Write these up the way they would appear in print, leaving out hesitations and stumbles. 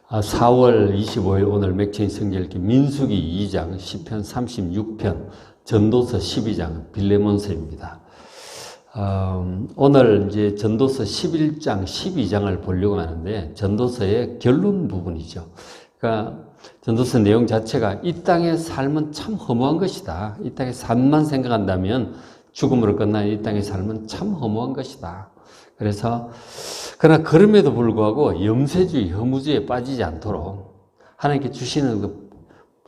4월 25일 오늘 맥체인 성경읽기 민수기 2장, 시편 36편, 전도서 12장, 빌레몬서입니다. 오늘 이제 전도서 11장, 12장을 보려고 하는데 전도서의 결론 부분이죠. 그러니까 전도서 내용 자체가 이 땅의 삶은 참 허무한 것이다. 이 땅의 삶만 생각한다면 죽음으로 끝나는 이 땅의 삶은 참 허무한 것이다. 그러나 그럼에도 불구하고 염세주의, 허무주의에 빠지지 않도록 하나님께 주시는 그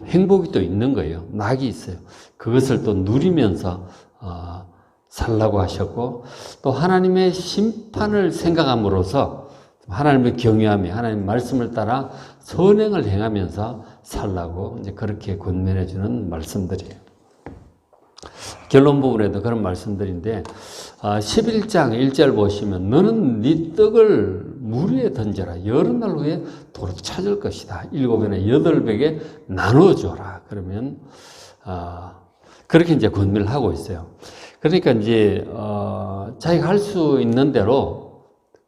행복이 또 있는 거예요. 낙이 있어요. 그것을 또 누리면서 살라고 하셨고, 또 하나님의 심판을 생각함으로써 하나님을 경외하며 하나님 말씀을 따라 선행을 행하면서 살라고 이제 그렇게 권면해 주는 말씀들이에요. 결론 부분에도 그런 말씀들인데 11장 1절 보시면 너는 네 떡을 물 위에 던져라. 여러 날 후에 도로 찾을 것이다. 7배나 8배에 나눠줘라. 그러면 그렇게 이제 권면을 하고 있어요. 그러니까 이제 자기가 할 수 있는 대로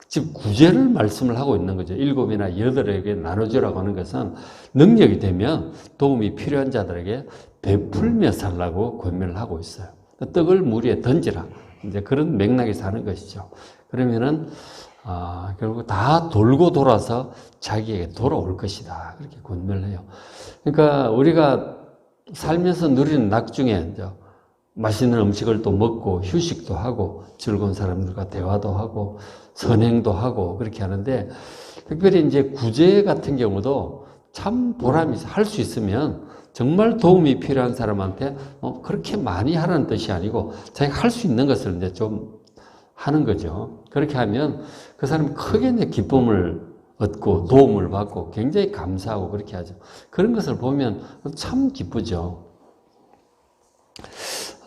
즉 구제를 말씀을 하고 있는 거죠. 7이나 8에게 나눠주라고 하는 것은 능력이 되면 도움이 필요한 자들에게 베풀며 살라고 권면을 하고 있어요. 떡을 물 위에 던지라. 이제 그런 맥락에서 하는 것이죠. 그러면은 결국 다 돌고 돌아서 자기에게 돌아올 것이다. 그렇게 권면을 해요. 그러니까 우리가 살면서 누리는 낙 중에 이제 맛있는 음식을 또 먹고 휴식도 하고 즐거운 사람들과 대화도 하고 선행도 하고 그렇게 하는데, 특별히 이제 구제 같은 경우도 참 보람이 할 수 있으면 정말 도움이 필요한 사람한테 그렇게 많이 하라는 뜻이 아니고 자기가 할 수 있는 것을 이제 좀 하는 거죠. 그렇게 하면 그 사람이 크게 이제 기쁨을 얻고 도움을 받고 굉장히 감사하고 그렇게 하죠. 그런 것을 보면 참 기쁘죠.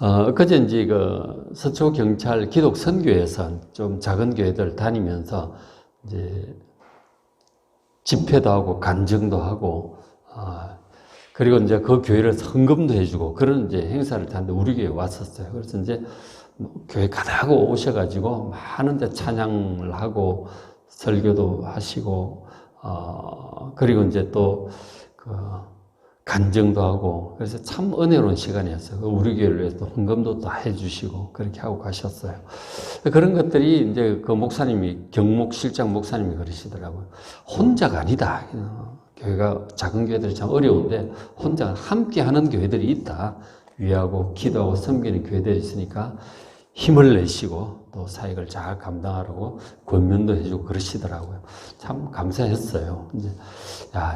엊그제 이제 그 서초 경찰 기독 선교에서 좀 작은 교회들 다니면서 이제 집회도 하고 간증도 하고 그리고 이제 그 교회를 헌금도 해주고 그런 이제 행사를 하는데 우리 교회에 왔었어요. 그래서 이제 교회 가다하고 오셔가지고 많은 데 찬양을 하고 설교도 하시고 그리고 이제 또 간증도 하고 그래서 참 은혜로운 시간이었어요. 우리 교회를 위해서 헌금도 다 해주시고 그렇게 하고 가셨어요. 그런 것들이 이제 그 목사님이 경목 실장 목사님이 그러시더라고요. 혼자가 아니다. 교회가 작은 교회들이 참 어려운데 혼자 함께 하는 교회들이 있다. 위하고 기도하고 섬기는 교회들이 있으니까 힘을 내시고 또 사역을 잘 감당하라고 권면도 해주고 그러시더라고요. 참 감사했어요. 이제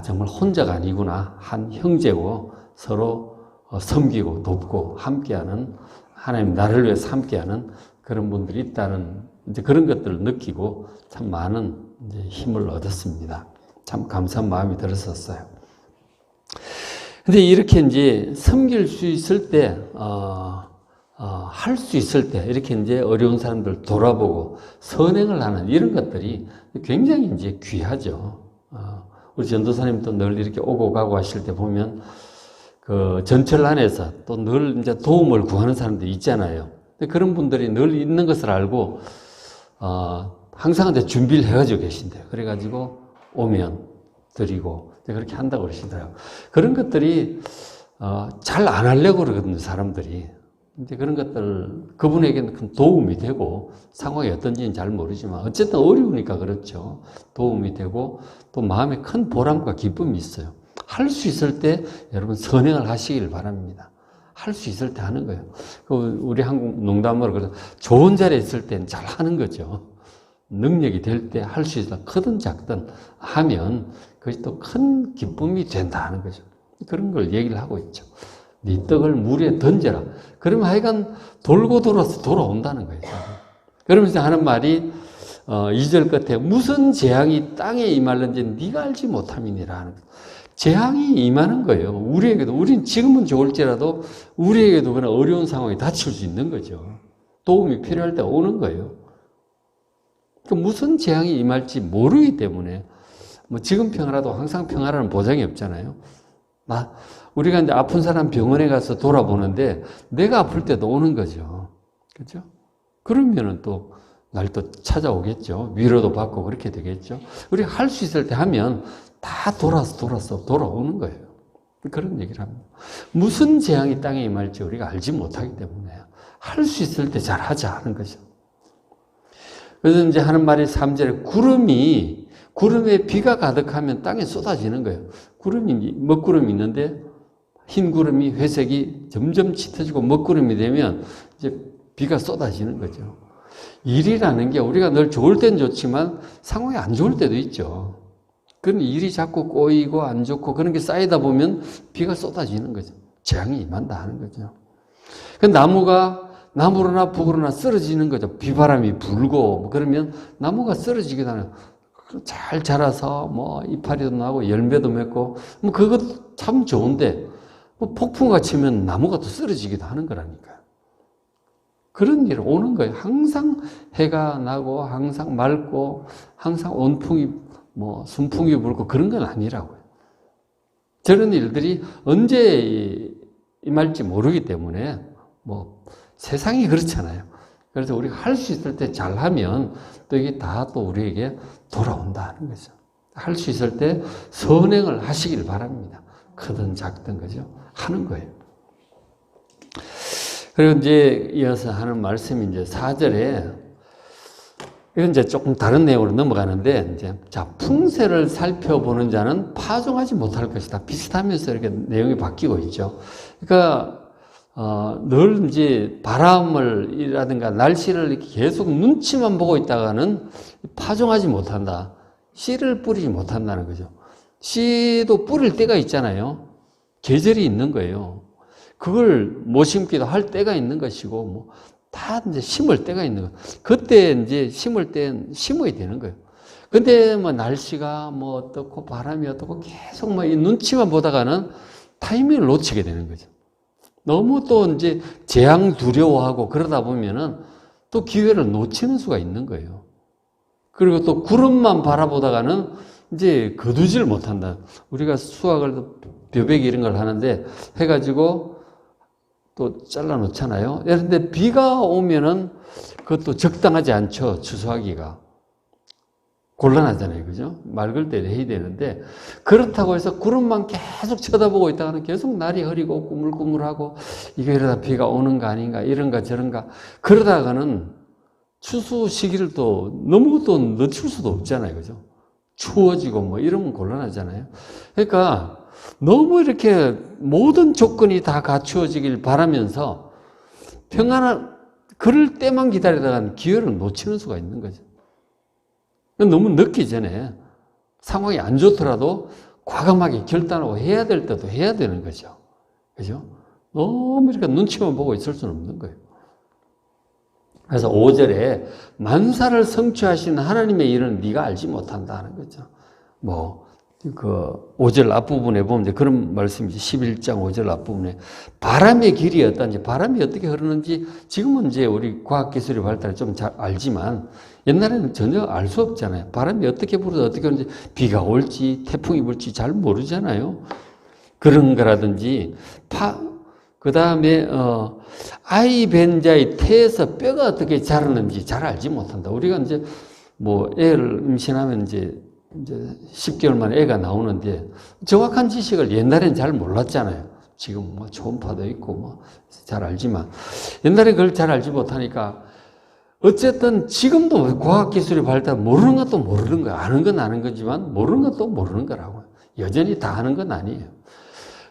정말 혼자가 아니구나. 한 형제고 서로 섬기고 돕고 함께하는 하나님 나를 위해서 함께하는 그런 분들이 있다는 이제 그런 것들을 느끼고 참 많은 이제 힘을 얻었습니다. 참 감사한 마음이 들었었어요. 근데 이렇게 이제 섬길 수 있을 때, 할 수 있을 때, 이렇게 이제 어려운 사람들 돌아보고 선행을 하는 이런 것들이 굉장히 이제 귀하죠. 우리 전도사님도 늘 이렇게 오고 가고 하실 때 보면 그 전철 안에서 또 늘 이제 도움을 구하는 사람들이 있잖아요. 근데 그런 분들이 늘 있는 것을 알고, 항상 이제 준비를 해가지고 계신대요. 그래가지고 오면 드리고 그렇게 한다고 그러시더라고요. 그런 것들이 잘 안 하려고 그러거든요, 사람들이. 근데 그런 것들 그분에게는 큰 도움이 되고 상황이 어떤지는 잘 모르지만 어쨌든 어려우니까 그렇죠. 도움이 되고 또 마음에 큰 보람과 기쁨이 있어요. 할 수 있을 때 여러분 선행을 하시길 바랍니다. 할 수 있을 때 하는 거예요. 우리 한국 농담으로 그래서 좋은 자리에 있을 때는 잘 하는 거죠. 능력이 될 때 할 수 있다. 크든 작든 하면 그것이 또 큰 기쁨이 된다 하는 거죠. 그런 걸 얘기를 하고 있죠. 네 떡을 물에 던져라. 그러면 하여간 돌고 돌아서 돌아온다는 거예요. 그러면서 하는 말이 2절 끝에 무슨 재앙이 땅에 임할는지 네가 알지 못함이니라 하는 거예요. 재앙이 임하는 거예요. 우린 지금은 좋을지라도 우리에게도 그런 어려운 상황이 닥칠 수 있는 거죠. 도움이 필요할 때 오는 거예요. 무슨 재앙이 임할지 모르기 때문에 지금 평화라도 항상 평화라는 보장이 없잖아요. 우리가 이제 아픈 사람 병원에 가서 돌아보는데 내가 아플 때도 오는 거죠. 그렇죠? 그러면은 또 날 또 찾아오겠죠. 위로도 받고 그렇게 되겠죠. 우리가 할 수 있을 때 하면 다 돌아오는 거예요. 그런 얘기를 합니다. 무슨 재앙이 땅에 임할지 우리가 알지 못하기 때문에 할 수 있을 때 잘 하자 하는 거죠. 그래서 이제 하는 말이 3절에 구름에 비가 가득하면 땅에 쏟아지는 거예요. 먹구름이 있는데 흰 구름이 회색이 점점 짙어지고 먹구름이 되면 이제 비가 쏟아지는 거죠. 일이라는 게 우리가 늘 좋을 땐 좋지만 상황이 안 좋을 때도 있죠. 그런 일이 자꾸 꼬이고 안 좋고 그런 게 쌓이다 보면 비가 쏟아지는 거죠. 재앙이 임한다 하는 거죠. 그 나무가 나무로나 북으로나 쓰러지는 거죠. 비바람이 불고 그러면 나무가 쓰러지기도 하는 잘 자라서 뭐 이파리도 나고 열매도 맺고 뭐 그것 참 좋은데 뭐 폭풍과 치면 나무가 또 쓰러지기도 하는 거라니까요. 그런 일 오는 거예요. 항상 해가 나고 항상 맑고 항상 온풍이 뭐 순풍이 불고 그런 건 아니라고요. 저런 일들이 언제 임할지 모르기 때문에 뭐 세상이 그렇잖아요. 그래서 우리가 할 수 있을 때 잘하면 또 이게 다 또 우리에게 돌아온다 하는 거죠. 할 수 있을 때 선행을 하시길 바랍니다. 크든 작든 그죠? 하는 거예요. 그리고 이제 이어서 하는 말씀이 이제 4절에 이건 이제 조금 다른 내용으로 넘어가는데 이제 자 풍세를 살펴보는 자는 파종하지 못할 것이다. 비슷하면서 이렇게 내용이 바뀌고 있죠. 그러니까 늘 이제 바람을이라든가 날씨를 이렇게 계속 눈치만 보고 있다가는 파종하지 못한다. 씨를 뿌리지 못한다는 거죠. 씨도 뿌릴 때가 있잖아요. 계절이 있는 거예요. 그걸 못 심기도 할 때가 있는 것이고, 뭐, 다 이제 심을 때가 있는 거예요. 그때 이제 심을 땐 심어야 되는 거예요. 근데 뭐 날씨가 뭐 어떻고 바람이 어떻고 계속 뭐 이 눈치만 보다가는 타이밍을 놓치게 되는 거죠. 너무 또 이제 재앙 두려워하고 그러다 보면은 또 기회를 놓치는 수가 있는 거예요. 그리고 또 구름만 바라보다가는 이제 거두지를 못한다. 우리가 수확을 벼베기 이런 걸 하는데 해가지고 또 잘라 놓잖아요. 그런데 비가 오면은 그것도 적당하지 않죠. 추수하기가. 곤란하잖아요. 그죠? 맑을 때 해야 되는데, 그렇다고 해서 구름만 계속 쳐다보고 있다가는 계속 날이 흐리고 꾸물꾸물하고, 이게 이러다 비가 오는 거 아닌가, 이런가 저런가. 그러다가는 추수 시기를 또 너무 또 늦출 수도 없잖아요. 그죠? 추워지고 뭐 이러면 곤란하잖아요. 그러니까 너무 이렇게 모든 조건이 다 갖추어지길 바라면서 그럴 때만 기다리다가 기회를 놓치는 수가 있는 거죠. 너무 늦기 전에 상황이 안 좋더라도 과감하게 결단하고 해야 될 때도 해야 되는 거죠. 그죠? 너무 이렇게 눈치만 보고 있을 수는 없는 거예요. 그래서 5절에 만사를 성취하시는 하나님의 일은 네가 알지 못한다 는 거죠. 뭐, 5절 앞부분에 보면 이제 그런 말씀이지. 11장 5절 앞부분에 바람의 길이 어떤지, 바람이 어떻게 흐르는지 지금은 이제 우리 과학기술이 발달해 좀 잘 알지만 옛날에는 전혀 알 수 없잖아요. 바람이 어떻게 불어서 어떻게 오는지, 비가 올지 태풍이 불지 잘 모르잖아요. 그런 거라든지 그 다음에 아이 벤 자의 태에서 뼈가 어떻게 자라는지 잘 알지 못한다. 우리가 이제 뭐 애를 임신하면 이제 10개월 만에 애가 나오는데 정확한 지식을 옛날엔 잘 몰랐잖아요. 지금 뭐 초음파도 있고 뭐 잘 알지만 옛날에 그걸 잘 알지 못하니까 어쨌든 지금도 과학기술이 발달, 모르는 것도 모르는 거야. 아는 건 아는 거지만 모르는 것도 모르는 거라고. 여전히 다 아는 건 아니에요.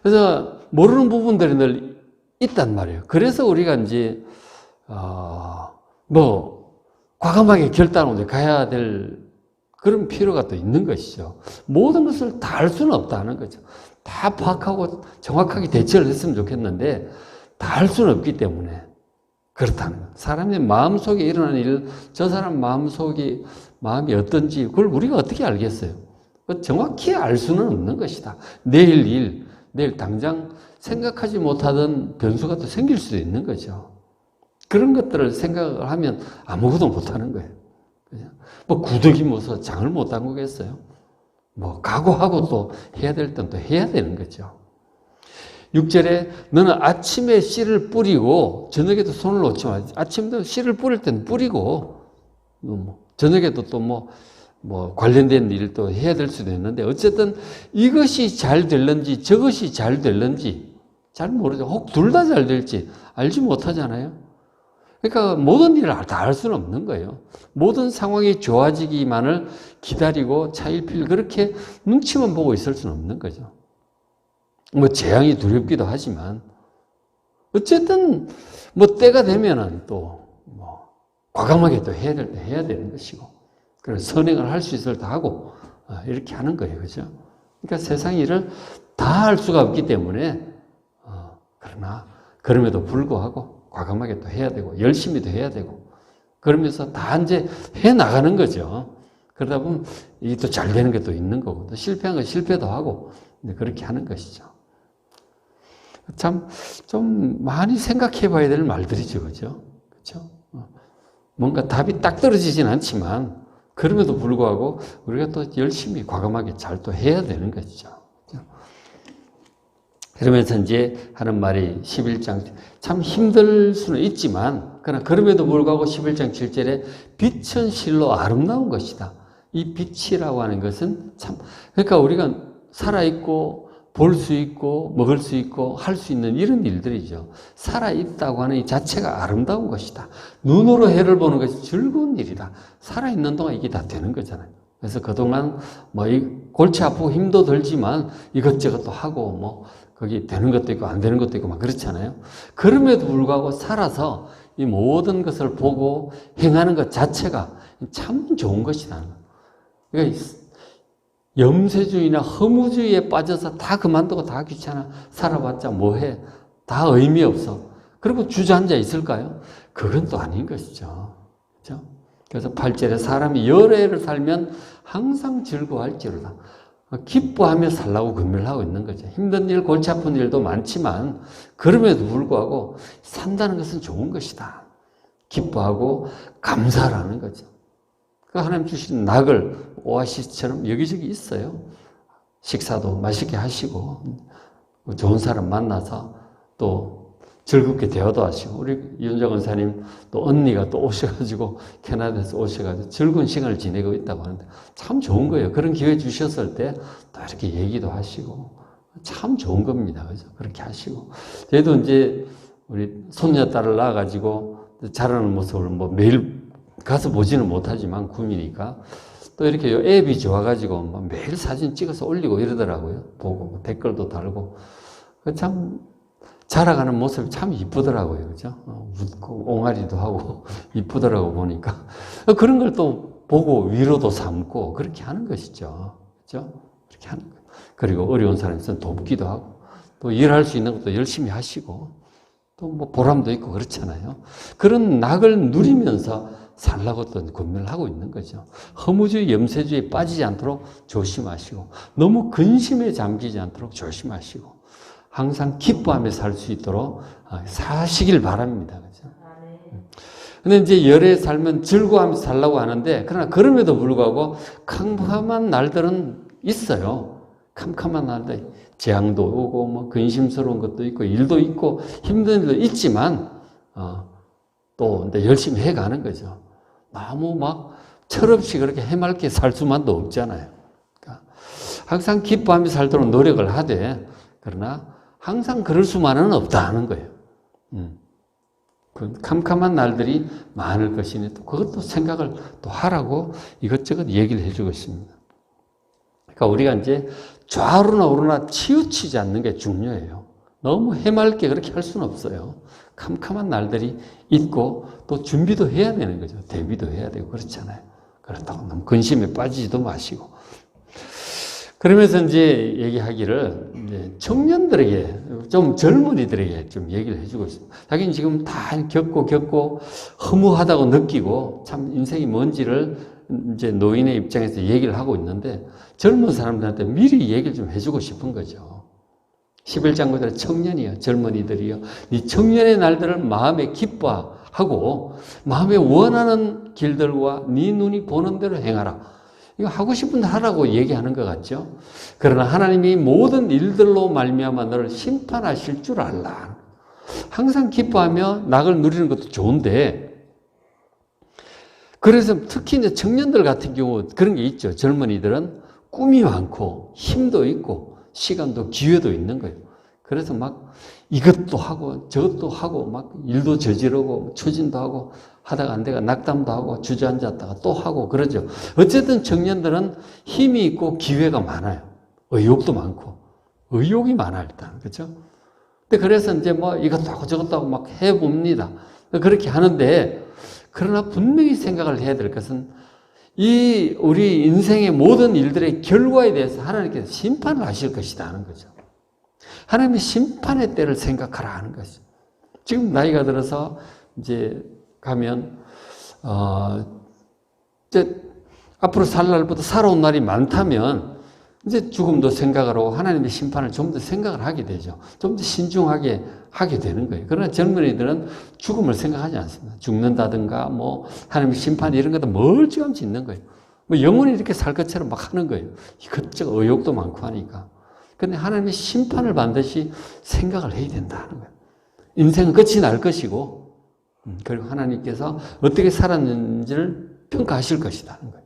그래서 모르는 부분들이 늘 있단 말이에요. 그래서 우리가 이제 뭐 과감하게 결단하고 가야 될 그런 필요가 또 있는 것이죠. 모든 것을 다 알 수는 없다는 거죠. 다 파악하고 정확하게 대처를 했으면 좋겠는데 다 알 수는 없기 때문에 그렇다는 거예요. 사람의 마음속에 일어나는 일, 저 사람 마음이 어떤지 그걸 우리가 어떻게 알겠어요? 정확히 알 수는 없는 것이다. 내일 당장 생각하지 못하던 변수가 또 생길 수도 있는 거죠. 그런 것들을 생각을 하면 아무것도 못하는 거예요. 뭐 구더기 모서 장을 못 담그겠어요? 뭐 각오하고 또 해야 될 땐 또 해야 되는 거죠. 6절에 너는 아침에 씨를 뿌리고 저녁에도 손을 놓지 마. 아침도 씨를 뿌릴 땐 뿌리고 저녁에도 또 관련된 일을 또 해야 될 수도 있는데, 어쨌든 이것이 잘 될는지 저것이 잘 될는지 잘 모르죠. 혹 둘 다 잘 될지 알지 못하잖아요. 그러니까 모든 일을 다 할 수는 없는 거예요. 모든 상황이 좋아지기만을 기다리고 차일피일 그렇게 눈치만 보고 있을 수는 없는 거죠. 재앙이 두렵기도 하지만, 어쨌든 때가 되면은 또 과감하게 또 해야 될 때 해야 되는 것이고, 그래서 선행을 할 수 있을 때 하고 이렇게 하는 거예요, 그죠? 그러니까 세상 일을 다 할 수가 없기 때문에 그러나 그럼에도 불구하고 과감하게 또 해야 되고 열심히 도 해야 되고 그러면서 다 이제 해 나가는 거죠. 그러다 보면 이게 또 잘 되는 게 또 있는 거고, 또 실패한 거 실패도 하고 그렇게 하는 것이죠. 참 좀 많이 생각해 봐야 될 말들이죠, 그죠? 그렇죠? 뭔가 답이 딱 떨어지진 않지만 그럼에도 불구하고 우리가 또 열심히 과감하게 잘 또 해야 되는 것이죠. 그러면서 이제 하는 말이 11장, 참 힘들 수는 있지만 그러나 그럼에도 불구하고 11장 7절에 빛은 실로 아름다운 것이다. 이 빛이라고 하는 것은 참, 그러니까 우리가 살아있고 볼 수 있고 먹을 수 있고 할 수 있는 이런 일들이죠. 살아있다고 하는 이 자체가 아름다운 것이다. 눈으로 해를 보는 것이 즐거운 일이다. 살아있는 동안 이게 다 되는 거잖아요. 그래서 그동안 골치 아프고 힘도 들지만 이것저것도 하고 거기 되는 것도 있고 안 되는 것도 있고 막 그렇잖아요. 그럼에도 불구하고 살아서 이 모든 것을 보고 행하는 것 자체가 참 좋은 것이다. 그러니까 염세주의나 허무주의에 빠져서 다 그만두고 다 귀찮아 살아봤자 뭐해? 다 의미 없어. 그리고 주저앉아 있을까요? 그건 또 아닌 것이죠. 그렇죠? 그래서 8절에 사람이 여러 해를 살면 항상 즐거워할지로다. 기뻐하며 살라고 금멸을 하고 있는 거죠. 힘든 일, 골치 아픈 일도 많지만 그럼에도 불구하고 산다는 것은 좋은 것이다. 기뻐하고 감사하는 거죠. 그 하나님 주신 낙을 오아시스처럼 여기저기 있어요. 식사도 맛있게 하시고 좋은 사람 만나서 또 즐겁게 대화도 하시고, 우리 윤정 원사님 또 언니가 또 오셔가지고 캐나다에서 오셔가지고 즐거운 시간을 지내고 있다고 하는데 참 좋은 거예요. 그런 기회 주셨을 때 또 이렇게 얘기도 하시고 참 좋은 겁니다. 그죠? 그렇게 하시고, 저희도 이제 우리 손녀딸을 낳아가지고 자라는 모습을 매일 가서 보지는 못하지만 구미니까 또 이렇게 앱이 좋아가지고 매일 사진 찍어서 올리고 이러더라고요. 보고 댓글도 달고 참 자라가는 모습이 참 이쁘더라고요. 그죠? 웃고 옹알이도 하고 이쁘더라고 보니까. 그런 걸 또 보고 위로도 삼고 그렇게 하는 것이죠. 그죠? 그렇게 하는 거예요. 그리고 어려운 사람 있으면 돕기도 하고 또 일할 수 있는 것도 열심히 하시고 또 보람도 있고 그렇잖아요. 그런 낙을 누리면서 살라고 또 권면을 하고 있는 거죠. 허무주의, 염세주의에 빠지지 않도록 조심하시고 너무 근심에 잠기지 않도록 조심하시고 항상 기뻐하며 살 수 있도록 사시길 바랍니다. 그죠? 근데 이제 열에 살면 즐거워하면서 살라고 하는데, 그러나 그럼에도 불구하고 캄캄한 날들은 있어요. 캄캄한 날들, 재앙도 오고 근심스러운 것도 있고 일도 있고 힘든 일도 있지만 또 열심히 해가는 거죠. 너무 철없이 그렇게 해맑게 살 수만도 없잖아요. 그러니까 항상 기뻐하며 살도록 노력을 하되, 그러나 항상 그럴 수만은 없다는 거예요. 그 캄캄한 날들이 많을 것이니 또 그것도 생각을 또 하라고 이것저것 얘기를 해주고 있습니다. 그러니까 우리가 이제 좌우나 우로나 치우치지 않는 게 중요해요. 너무 해맑게 그렇게 할 수는 없어요. 캄캄한 날들이 있고 또 준비도 해야 되는 거죠. 대비도 해야 되고 그렇잖아요. 그렇다고 너무 근심에 빠지지도 마시고. 그러면서 이제 얘기하기를 이제 청년들에게, 좀 젊은이들에게 좀 얘기를 해주고 있습니다. 자기는 지금 다 겪고 허무하다고 느끼고 참 인생이 뭔지를 이제 노인의 입장에서 얘기를 하고 있는데 젊은 사람들한테 미리 얘기를 좀 해주고 싶은 거죠. 11장 그대로 청년이요, 젊은이들이요. 네 청년의 날들을 마음에 기뻐하고 마음에 원하는 길들과 네 눈이 보는 대로 행하라. 이거 하고 싶은 대로 하라고 얘기하는 것 같죠. 그러나 하나님이 모든 일들로 말미암아 너를 심판하실 줄 알라. 항상 기뻐하며 낙을 누리는 것도 좋은데 그래서 특히 이제 청년들 같은 경우 그런 게 있죠. 젊은이들은 꿈이 많고 힘도 있고 시간도 기회도 있는 거예요. 그래서 막 이것도 하고 저것도 하고 막 일도 저지르고 추진도 하고 하다가 안 되가 낙담도 하고 주저앉았다가 또 하고 그러죠. 어쨌든 청년들은 힘이 있고 기회가 많아요. 의욕도 많고 의욕이 많아 일단 그렇죠. 근데 그래서 이제 뭐 이것도 하고 저것도 하고 막 해봅니다. 그렇게 하는데 그러나 분명히 생각을 해야 될 것은 이 우리 인생의 모든 일들의 결과에 대해서 하나님께서 심판을 하실 것이다 하는 거죠. 하나님의 심판의 때를 생각하라 하는 것이죠. 지금 나이가 들어서 이제 가면 이제 앞으로 살 날보다 살아온 날이 많다면 이제 죽음도 생각을 하고 하나님의 심판을 좀 더 생각을 하게 되죠. 좀 더 신중하게 하게 되는 거예요. 그러나 젊은이들은 죽음을 생각하지 않습니다. 죽는다든가 뭐 하나님의 심판 이런 것도 멀찌감치 있는 거예요. 뭐 영원히 이렇게 살 것처럼 막 하는 거예요. 이것저것 의욕도 많고 하니까. 그런데 하나님의 심판을 반드시 생각을 해야 된다는 거예요. 인생은 끝이 날 것이고 그리고 하나님께서 어떻게 살았는지를 평가하실 것이라는 거예요.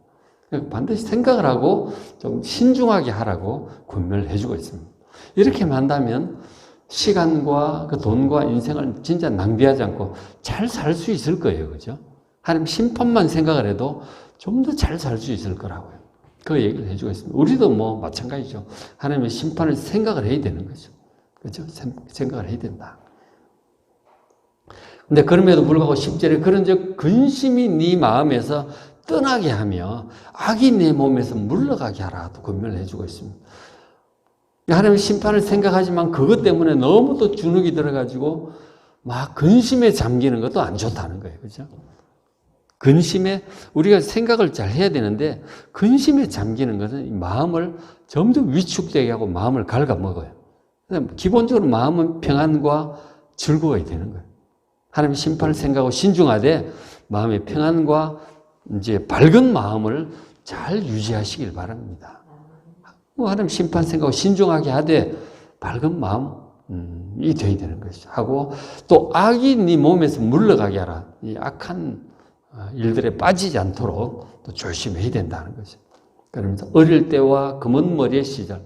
반드시 생각을 하고 좀 신중하게 하라고 권면을 해주고 있습니다. 이렇게 한다면 시간과 그 돈과 인생을 진짜 낭비하지 않고 잘 살 수 있을 거예요. 그죠? 하나님 심판만 생각을 해도 좀 더 잘 살 수 있을 거라고요. 그 얘기를 해주고 있습니다. 우리도 뭐 마찬가지죠. 하나님의 심판을 생각을 해야 되는 거죠. 그죠? 생각을 해야 된다. 근데 그럼에도 불구하고 10절에 그런즉 근심이 네 마음에서 떠나게 하며 악이 내 몸에서 물러가게 하라도 권면을 해주고 있습니다. 하나님의 심판을 생각하지만 그것 때문에 너무 또 주눅이 들어가지고 막 근심에 잠기는 것도 안 좋다는 거예요. 그죠? 근심에 우리가 생각을 잘 해야 되는데 근심에 잠기는 것은 마음을 점점 위축되게 하고 마음을 갉아먹어요. 기본적으로 마음은 평안과 즐거워야 되는 거예요. 하나님의 심판을 생각하고 신중하되 마음의 평안과 이제 밝은 마음을 잘 유지하시길 바랍니다. 하나님 심판 생각하고 신중하게 하되 밝은 마음이 되어야 되는 것이죠. 하고 또 악이 네 몸에서 물러가게 하라. 이 악한 일들에 빠지지 않도록 또 조심해야 된다는 거죠. 그러면서 어릴 때와 검은 머리의 시절,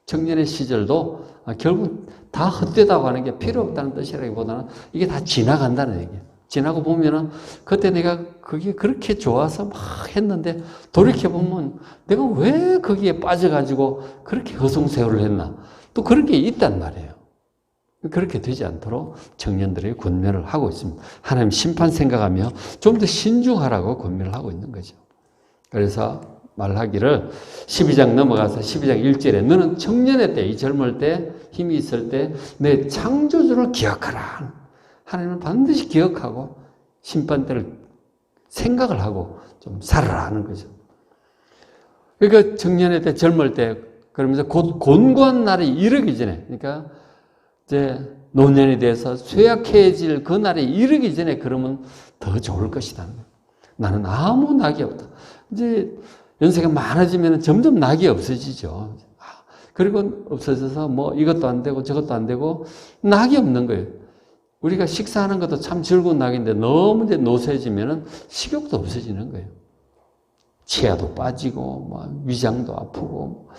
청년의 시절도 결국 다 헛되다고 하는 게 필요 없다는 뜻이라기보다는 이게 다 지나간다는 얘기예요. 지나고 보면은 그때 내가 그게 그렇게 좋아서 막 했는데 돌이켜보면 내가 왜 거기에 빠져가지고 그렇게 허송세월을 했나. 또 그런 게 있단 말이에요. 그렇게 되지 않도록 청년들에게 권면을 하고 있습니다. 하나님 심판 생각하며 좀 더 신중하라고 권면을 하고 있는 거죠. 그래서 말하기를 12장 넘어가서 12장 1절에 너는 청년의 때, 이 젊을 때, 힘이 있을 때 내 창조주를 기억하라. 하나님은 반드시 기억하고 심판 때를 생각을 하고 좀 살아라 하는 거죠. 그러니까 청년의 때, 젊을 때 그러면서 곧 곤고한 날이 이르기 전에, 그러니까 이제 노년이 돼서 쇠약해질 그 날에 이르기 전에 그러면 더 좋을 것이다. 나는 아무 낙이 없다. 이제 연세가 많아지면 점점 낙이 없어지죠. 그리고 없어져서 뭐 이것도 안 되고 저것도 안 되고 낙이 없는 거예요. 우리가 식사하는 것도 참 즐거운 낙인데 너무 이제 노쇠해지면 식욕도 없어지는 거예요. 치아도 빠지고 뭐 위장도 아프고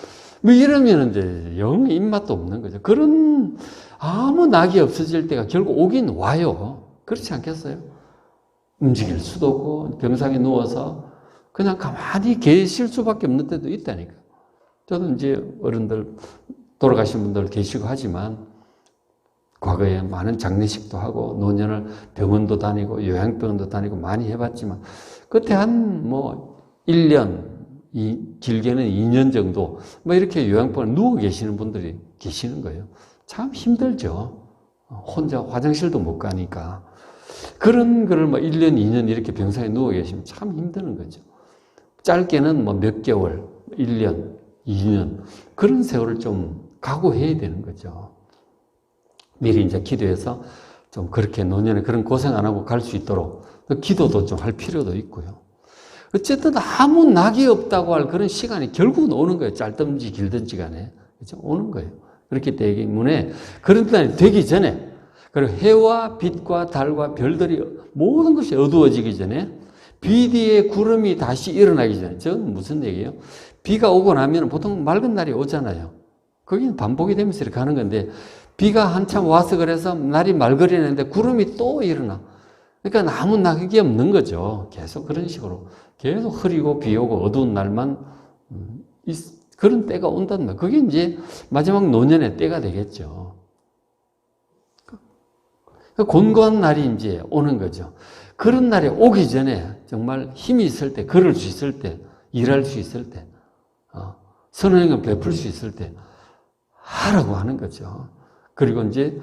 뭐 이러면 이제 영 입맛도 없는 거죠. 그런 아무 낙이 없어질 때가 결국 오긴 와요. 그렇지 않겠어요? 움직일 수도 없고 병상에 누워서 그냥 가만히 계실 수밖에 없는 때도 있다니까. 저도 이제 어른들 돌아가신 분들 계시고 하지만 과거에 많은 장례식도 하고 노년을 병원도 다니고 요양병원도 다니고 많이 해봤지만 그때 한 뭐 1년 길게는 2년 정도 뭐 이렇게 요양병원에 누워 계시는 분들이 계시는 거예요. 참 힘들죠. 혼자 화장실도 못 가니까. 그런 거를 뭐 1년, 2년 이렇게 병상에 누워 계시면 참 힘드는 거죠. 짧게는 뭐 몇 개월, 1년, 2년 그런 세월을 좀 각오해야 되는 거죠. 미리 이제 기도해서 좀 그렇게 노년에 그런 고생 안 하고 갈 수 있도록 기도도 좀 할 필요도 있고요. 어쨌든 아무 낙이 없다고 할 그런 시간이 결국은 오는 거예요. 짧든지 길든지 간에. 그렇죠? 오는 거예요. 그렇기 때문에 그런 날이 되기 전에 그리고 해와 빛과 달과 별들이 모든 것이 어두워지기 전에 비 뒤에 구름이 다시 일어나기 전에, 저건 무슨 얘기예요? 비가 오고 나면 보통 맑은 날이 오잖아요. 거기는 반복이 되면서 이렇게 하는 건데, 비가 한참 와서 그래서 날이 맑으려는데 구름이 또 일어나. 그러니까 아무 낙이 없는 거죠. 계속 그런 식으로. 계속 흐리고 비 오고 어두운 날만, 그런 때가 온단 말이에요. 그게 이제 마지막 노년의 때가 되겠죠. 곤고한 날이 이제 오는 거죠. 그런 날이 오기 전에 정말 힘이 있을 때, 걸을 수 있을 때, 일할 수 있을 때, 선언행을 베풀 수 있을 때 하라고 하는 거죠. 그리고 이제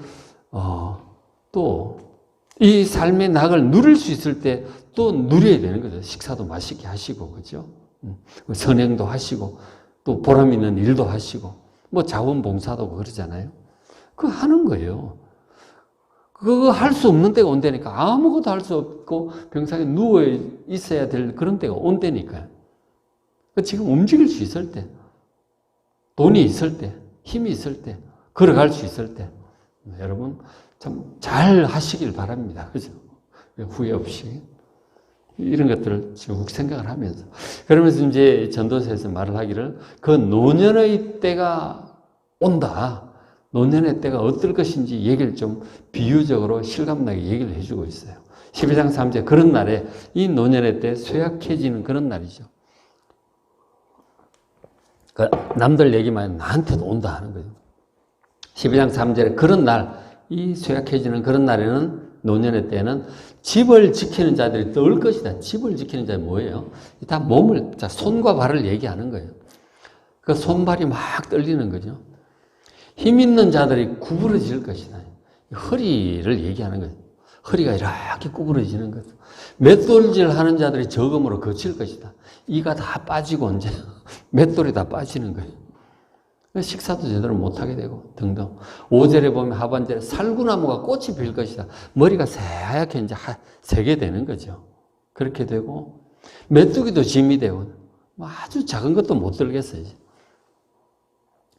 또 이 삶의 낙을 누릴 수 있을 때 또 누려야 되는 거죠. 식사도 맛있게 하시고, 그죠? 선행도 하시고, 또 보람 있는 일도 하시고, 뭐 자원봉사도 그러잖아요. 그거 하는 거예요. 그거 할 수 없는 때가 온다니까. 아무것도 할 수 없고 병상에 누워 있어야 될 그런 때가 온다니까요. 지금 움직일 수 있을 때, 돈이 있을 때, 힘이 있을 때, 걸어갈 수 있을 때, 여러분 참 잘 하시길 바랍니다. 그죠? 후회 없이. 이런 것들을 쭉 생각을 하면서. 그러면서 이제 전도서에서 말을 하기를 그 노년의 때가 온다. 노년의 때가 어떨 것인지 얘기를 좀 비유적으로 실감나게 얘기를 해주고 있어요. 12장 3절 그런 날에 이 노년의 때 쇠약해지는 그런 날이죠. 그러니까 남들 얘기만 나한테도 온다 하는 거예요. 12장 3절에 그런 날, 이 쇠약해지는 그런 날에는 노년의 때는 집을 지키는 자들이 떠올 것이다. 집을 지키는 자는 뭐예요? 다 몸을, 손과 발을 얘기하는 거예요. 그 손발이 막 떨리는 거죠. 힘 있는 자들이 구부러질 것이다. 허리를 얘기하는 거예요. 허리가 이렇게 구부러지는 거죠. 맷돌질 하는 자들이 저금으로 거칠 것이다. 이가 다 빠지고 이제 맷돌이 다 빠지는 거예요. 식사도 제대로 못하게 되고 등등. 5절에 보면 하반절에 살구나무가 꽃이 필 것이다. 머리가 새하얗게 이제 새게 되는 거죠. 그렇게 되고 메뚜기도 짐이 되고 아주 작은 것도 못 들겠어요.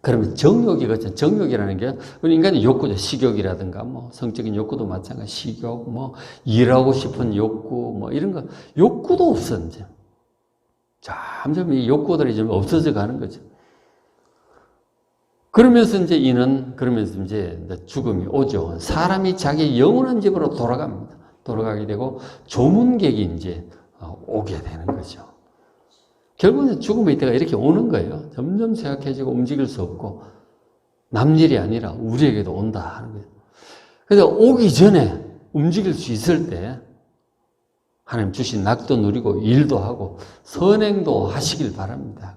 그러면 정욕이 그렇죠. 정욕이라는 게 인간의 욕구죠. 식욕이라든가 뭐 성적인 욕구도 마찬가지. 식욕, 뭐 일하고 싶은 욕구, 뭐 이런 거 욕구도 없어 이제. 점점 이 욕구들이 좀 없어져 가는 거죠. 그러면서 이제 죽음이 오죠. 사람이 자기 영원한 집으로 돌아갑니다. 돌아가게 되고 조문객이 이제 오게 되는 거죠. 결국은 죽음의 때가 이렇게 오는 거예요. 점점 쇠약해지고 움직일 수 없고 남일이 아니라 우리에게도 온다 하는 거예요. 그래서 오기 전에 움직일 수 있을 때 하나님 주신 낙도 누리고 일도 하고 선행도 하시길 바랍니다.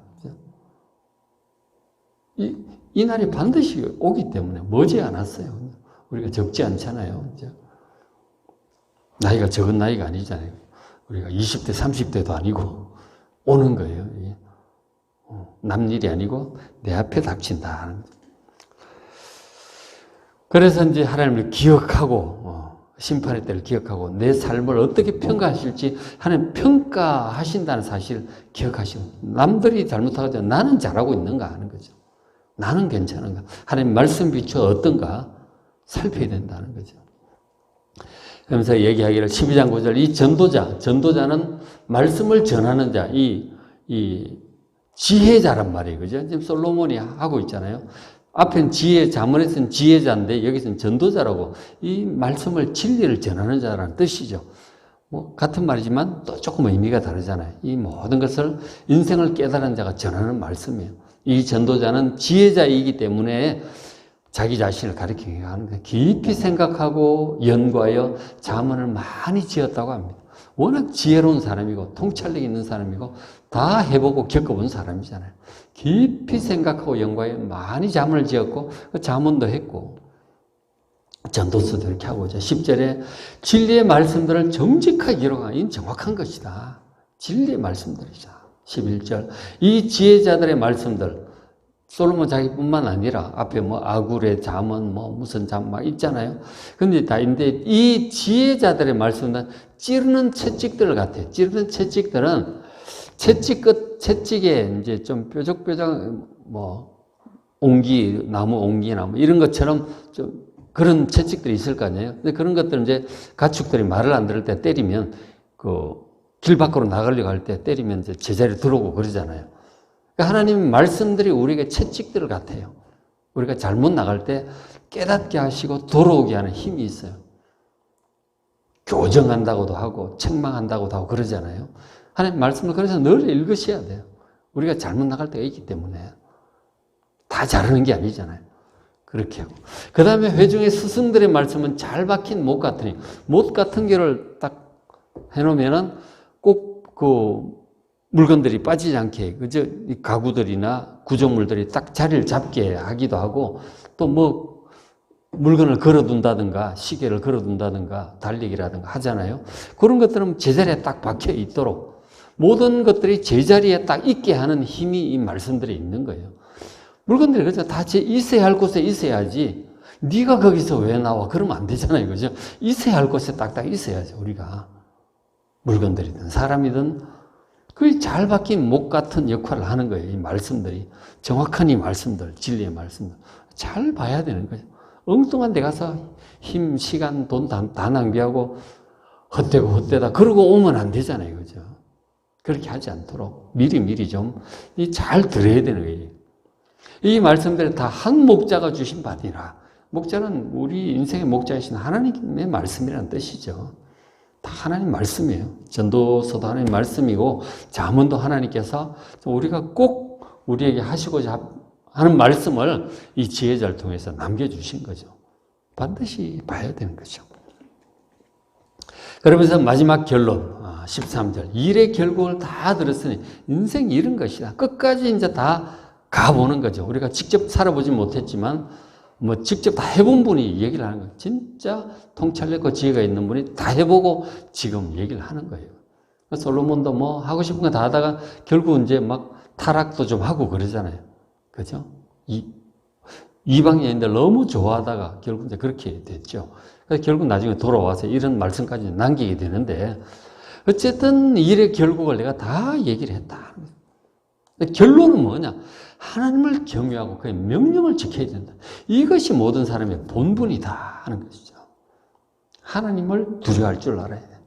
이 날이 반드시 오기 때문에 머지 않았어요. 우리가 적지 않잖아요. 나이가 적은 나이가 아니잖아요. 우리가 20대, 30대도 아니고 오는 거예요. 남일이 아니고 내 앞에 닥친다. 그래서 이제 하나님을 기억하고 심판의 때를 기억하고 내 삶을 어떻게 평가하실지 하나님 평가하신다는 사실을 기억하시고 남들이 잘못하고 나는 잘하고 있는가 하는 거죠. 나는 괜찮은가? 하나님 말씀 비추어 어떤가? 살펴야 된다는 거죠. 그러면서 얘기하기를 12장 9절 이 전도자는 말씀을 전하는 자, 이 지혜자란 말이에요. 그죠? 지금 솔로몬이 하고 있잖아요. 앞엔 자문에서는 지혜자인데 여기서는 전도자라고 이 말씀을 진리를 전하는 자라는 뜻이죠. 뭐 같은 말이지만 또 조금 의미가 다르잖아요. 이 모든 것을 인생을 깨달은 자가 전하는 말씀이에요. 이 전도자는 지혜자이기 때문에 자기 자신을 가리키게 하는 거예요. 깊이 생각하고 연구하여 자문을 많이 지었다고 합니다. 워낙 지혜로운 사람이고 통찰력 있는 사람이고 다 해보고 겪어본 사람이잖아요. 깊이 생각하고 연구하여 많이 자문을 지었고 자문도 했고 전도서도 이렇게 하고 10절에 진리의 말씀들을 정직하게 기록하는 이는 정확한 것이다. 진리의 말씀들이다. 11절 이 지혜자들의 말씀들 솔로몬 자기뿐만 아니라 앞에 뭐 아굴의 잠언 뭐 무슨 잠언 막 있잖아요. 근데 다 있는데 이 지혜자들의 말씀은 찌르는 채찍들 같아요. 찌르는 채찍들은 채찍에 이제 좀 뾰족뾰족 뭐 나무 이런 것처럼 좀 그런 채찍들이 있을 거 아니에요. 근데 그런 것들은 이제 가축들이 말을 안 들을 때 때리면 길 밖으로 나가려고 할 때 때리면 이제 제자리에 들어오고 그러잖아요. 그러니까 하나님 말씀들이 우리에게 채찍들 같아요. 우리가 잘못 나갈 때 깨닫게 하시고 돌아오게 하는 힘이 있어요. 교정한다고도 하고 책망한다고도 하고 그러잖아요. 하나님 말씀을 그래서 늘 읽으셔야 돼요. 우리가 잘못 나갈 때가 있기 때문에. 다 잘하는 게 아니잖아요. 그렇게 하고. 그 다음에 회중의 스승들의 말씀은 잘 박힌 못 같으니, 못 같은 게를 딱 해놓으면은 꼭 그 물건들이 빠지지 않게, 그죠? 이 가구들이나 구조물들이 딱 자리를 잡게 하기도 하고, 또 뭐 물건을 걸어둔다든가, 시계를 걸어둔다든가, 달리기라든가 하잖아요. 그런 것들은 제자리에 딱 박혀 있도록 모든 것들이 제자리에 딱 있게 하는 힘이 이 말씀들에 있는 거예요. 물건들이 그죠? 다 있어야 할 곳에 있어야지. 네가 거기서 왜 나와? 그러면 안 되잖아요. 그죠? 있어야 할 곳에 딱딱 있어야지, 우리가. 물건들이든 사람이든 그게 잘 박힌 목 같은 역할을 하는 거예요. 이 말씀들이. 정확한 이 말씀들, 진리의 말씀들. 잘 봐야 되는 거예요. 엉뚱한 데 가서 힘, 시간, 돈 다 낭비하고 헛되고 헛되다 그러고 오면 안 되잖아요. 그죠? 그렇게 하지 않도록 미리 좀 잘 들어야 되는 거예요. 이 말씀들은 다 한 목자가 주신 바니라. 목자는 우리 인생의 목자이신 하나님의 말씀이라는 뜻이죠. 다 하나님 말씀이에요. 전도서도 하나님 말씀이고 잠언도 하나님께서 우리가 꼭 우리에게 하시고자 하는 말씀을 이 지혜자를 통해서 남겨주신 거죠. 반드시 봐야 되는 거죠. 그러면서 마지막 결론 13절 일의 결국을 다 들었으니 인생이 이런 것이다. 끝까지 이제 다 가보는 거죠. 우리가 직접 살아보지 못했지만 뭐 직접 다 해본 분이 얘기를 하는 거예요. 진짜 통찰력과 지혜가 있는 분이 다 해보고 지금 얘기를 하는 거예요. 솔로몬도 뭐 하고 싶은 거 다 하다가 결국 이제 막 타락도 좀 하고 그러잖아요. 그죠? 이방인들 너무 좋아하다가 결국 이제 그렇게 됐죠. 그래서 결국 나중에 돌아와서 이런 말씀까지 남기게 되는데 어쨌든 일의 결국을 내가 다 얘기를 했다. 결론은 뭐냐? 하나님을 경외하고 그의 명령을 지켜야 된다. 이것이 모든 사람의 본분이다 하는 것이죠. 하나님을 두려워할 줄 알아야 돼요.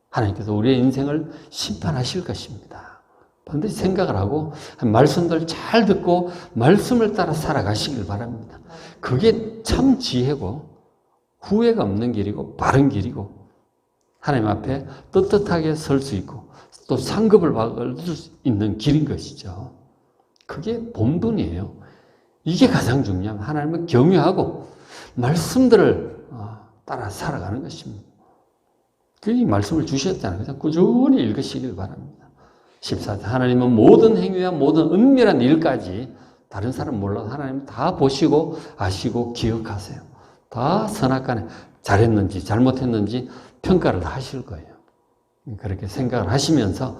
하나님께서 우리의 인생을 심판하실 것입니다. 반드시 생각을 하고 말씀들 잘 듣고 말씀을 따라 살아가시길 바랍니다. 그게 참 지혜고 후회가 없는 길이고 바른 길이고 하나님 앞에 떳떳하게 설 수 있고 또 상급을 받을 수 있는 길인 것이죠. 그게 본분이에요. 이게 가장 중요합니다. 하나님을 경외하고 말씀들을 따라 살아가는 것입니다. 그 말씀을 주셨잖아요. 그냥 꾸준히 읽으시길 바랍니다. 14절 하나님은 모든 행위와 모든 은밀한 일까지 다른 사람 몰라도 하나님 다 보시고 아시고 기억하세요. 다 선악간에 잘했는지 잘못했는지 평가를 다 하실 거예요. 그렇게 생각을 하시면서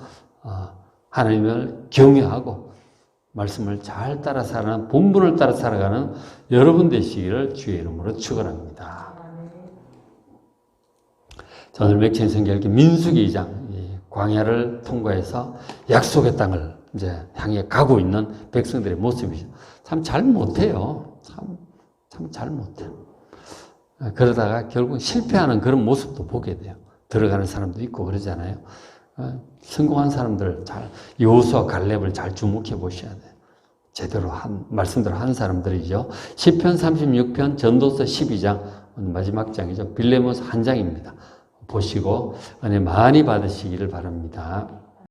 하나님을 경외하고 말씀을 잘 따라 살아가는 본분을 따라 살아가는 여러분 되시기를 주의 이름으로 축원합니다. 자, 오늘 맺힌 성경 민수기 2장 광야를 통과해서 약속의 땅을 이제 향해 가고 있는 백성들의 모습이죠. 참 잘 못해요. 참 잘 못해요. 그러다가 결국 실패하는 그런 모습도 보게 돼요. 들어가는 사람도 있고 그러잖아요. 성공한 사람들 여호수아 갈렙을 잘 주목해 보셔야 돼요. 제대로 말씀대로 한 사람들이죠. 시편 36편, 전도서 12장, 마지막 장이죠. 빌레몬서 한 장입니다. 보시고 은혜 많이 받으시기를 바랍니다.